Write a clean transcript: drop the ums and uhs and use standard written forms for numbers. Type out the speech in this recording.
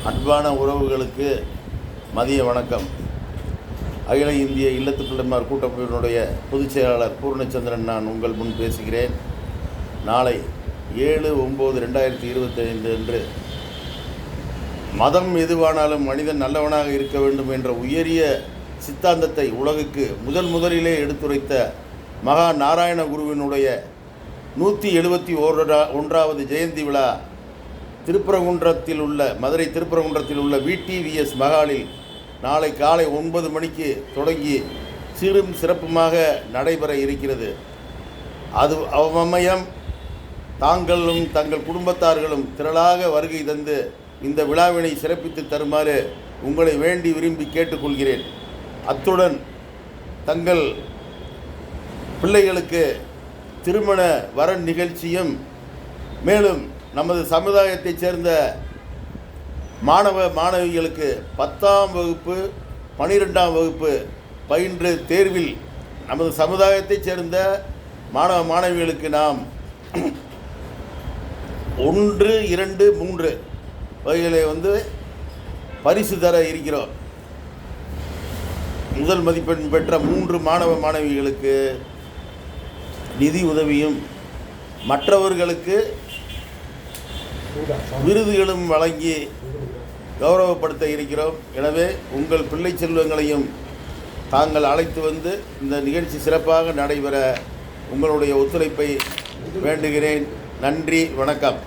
அன்பான உறவுகளுக்கு மதிய வணக்கம். அகில இந்திய இல்லத்து பிள்ளைமார் கூட்டமைப்பினுடைய பொதுச் செயலாளர் பூர்ணச்சந்திரன் நான் உங்கள் முன் பேசுகிறேன். நாளை 7/9/2025 அன்று மதம் எதுவானாலும் மனிதன் நல்லவனாக இருக்க வேண்டும் என்ற உயரிய சித்தாந்தத்தை உலகுக்கு முதலிலே எடுத்துரைத்த மகா நாராயண குருவினுடைய 171வது ஜெயந்தி விழா மதுரை திருப்பரங்குன்றத்தில் உள்ள VTVS மகாலில் நாளை காலை 9 மணிக்கு தொடங்கி சீரும் சிறப்புமாக நடைபெற இருக்கிறது. அது அவ்வமயம் தாங்களும் தங்கள் குடும்பத்தார்களும் திரளாக வருகை தந்து இந்த விழாவினை சிறப்பித்து தருமாறு உங்களை வேண்டி விரும்பி கேட்டுக்கொள்கிறேன். அத்துடன் தங்கள் பிள்ளைகளுக்கு திருமண வரன் நிகழ்ச்சியும், மேலும் நமது சமுதாயத்தைச் சேர்ந்த மாணவிகளுக்கு 10ஆம் வகுப்பு 12ஆம் வகுப்பு பயின்று தேர்வில் நமது சமுதாயத்தைச் சேர்ந்த மாணவிகளுக்கு நாம் 1, 2, 3 வகைகளை பரிசு தர இருக்கிறோம். முதல் மதிப்பெண் பெற்ற 3 மாணவிகளுக்கு நிதி உதவியும் மற்றவர்களுக்கு விருதுகளும் வழங்கி கௌரவப்படுத்த இருக்கிறோம். எனவே உங்கள் பிள்ளை செல்வங்களையும் தாங்கள் அழைத்து வந்து இந்த நிகழ்ச்சி சிறப்பாக நடைபெற உங்களுடைய ஒத்துழைப்பை வேண்டுகிறேன். நன்றி, வணக்கம்.